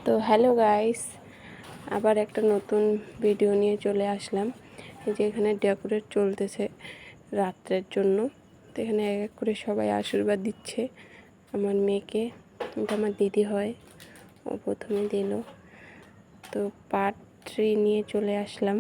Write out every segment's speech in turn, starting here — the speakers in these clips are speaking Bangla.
তো হ্যালো গাইস, আবার একটা নতুন ভিডিও নিয়ে চলে আসলাম। এই যে এখানে ডেকোরেট চলতেছে রাত্রের জন্য। তো এখানে এক এক করে সবাই আশীর্বাদ দিচ্ছে আমার মেয়েকে। এটা আমার দিদি হয়, ও প্রথমে দিল। তো পাট ট্রি নিয়ে চলে আসলাম।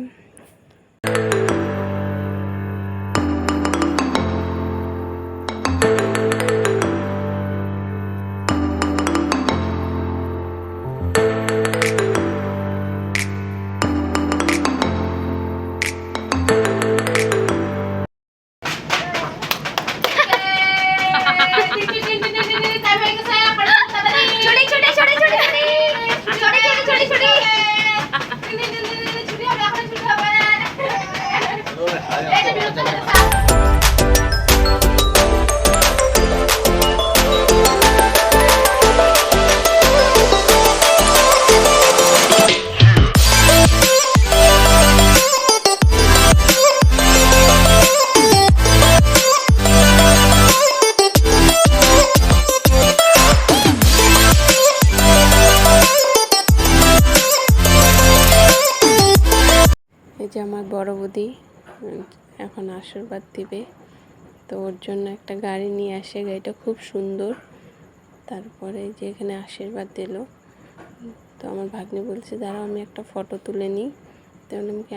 এই যে আমার বড় বৌদি এখন আশীর্বাদ দিবে। তো ওর জন্য একটা গাড়ি নিয়ে আসে, গাড়িটা খুব সুন্দর। তারপরে যে এখানে আশীর্বাদ দিল। তো আমার ভাগ্নি বলছে দাঁড়াও আমি একটা ফটো তুলে নিই। তো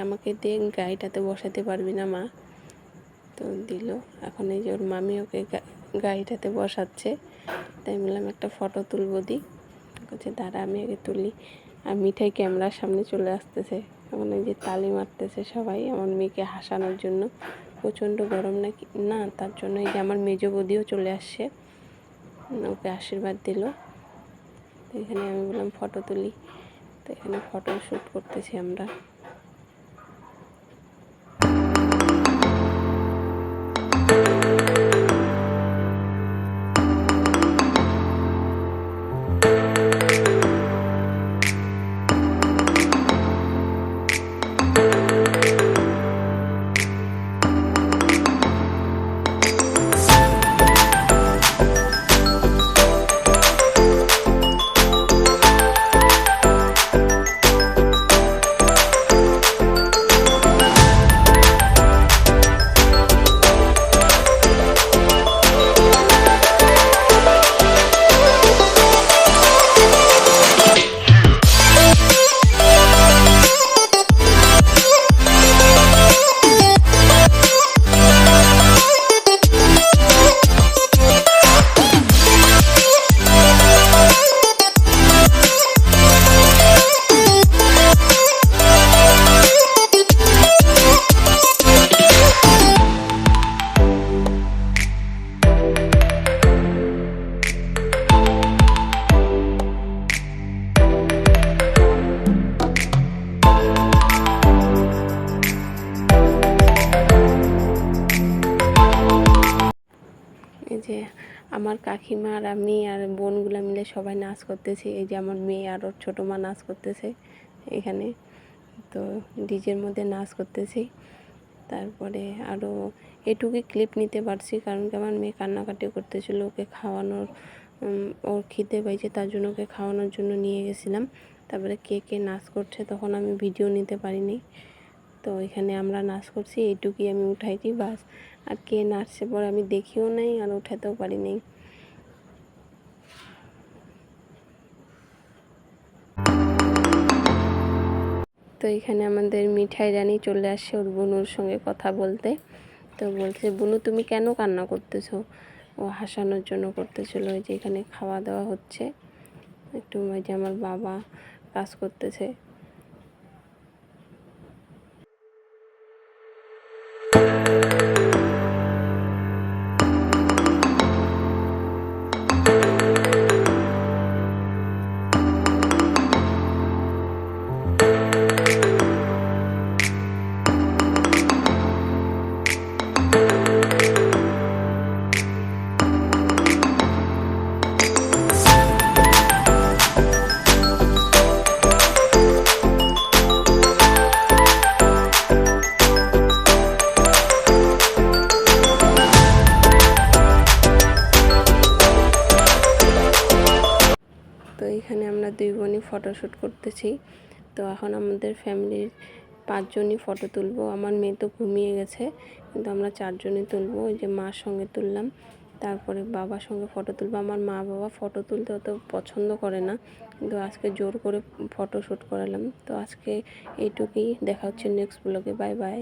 আমাকে দিয়ে গাড়িটাতে বসাতে পারবি না মা? তো দিল। এখন এই যে ওর মামি ওকে গাড়িটাতে বসাচ্ছে। তাই বললাম একটা ফটো তুলবো দি। বলছে দাঁড়া আমি আগে তুলি। আর মিঠাই ক্যামেরার সামনে চলে আসতেছে। এখন এই যে তালি মারতেছে সবাই আমার মেয়েকে হাসানোর জন্য। প্রচণ্ড গরম নাকি না, তার জন্য এই যে আমার মেজো বৌদিও চলে আসছে, ওকে আশীর্বাদ দিল। তো এখানে আমি বললাম ফটো তুলি। তো এখানে ফটো শ্যুট করতেছি আমরা। এই যে আমার কাকিমা আর আমি আর বোনগুলো মিলে সবাই নাচ করতেছি। এই যে আমার মেয়ে আর ওর ছোটো মা নাচ করতেছে এখানে। তো ডিজের মধ্যে নাচ করতেছি। তারপরে আরও এটুকুই ক্লিপ নিতে পারছি, কারণ কি আমার মেয়ে কান্নাকাটি করতেছিল। ওকে খাওয়ানোর, ওর খিদে পাইছে, তার জন্য ওকে খাওয়ানোর জন্য নিয়ে গেছিলাম। তারপরে কে কে নাচ করছে তখন আমি ভিডিও নিতে পারিনি। তো এখানে আমরা নাচ করছি, এইটুকুই আমি উঠাইছি বাস। আর কে নাচছে পরে আমি দেখিও নাই আর উঠাতেও পারিনি। তো এখানে আমাদের মিঠাই রানী চলে আসছে ওর বোনুর সঙ্গে কথা বলতে। তো বলছে বুনু তুমি কেন কান্না করতেছো? ও হাসানোর জন্য করতেছিল। ওই যে এখানে খাওয়া দাওয়া হচ্ছে একটু। ওই যে আমার বাবা কাজ করতেছে। দুই বোনই ফটোশ্যুট করতেছি। তো এখন আমাদের ফ্যামিলির 5 জনই ফটো তুলবো। আমার মেয়ে তো ঘুমিয়ে গেছে, কিন্তু আমরা 4 জনই তুলবো। ওই যে মার সঙ্গে তুললাম, তারপরে বাবার সঙ্গে ফটো তুলবো। আমার মা বাবা ফটো তুলতে অত পছন্দ করে না, কিন্তু আজকে জোর করে ফটোশ্যুট করালাম। তো আজকে এইটুকুই, দেখা হচ্ছে নেক্সট ব্লগে। Bye bye.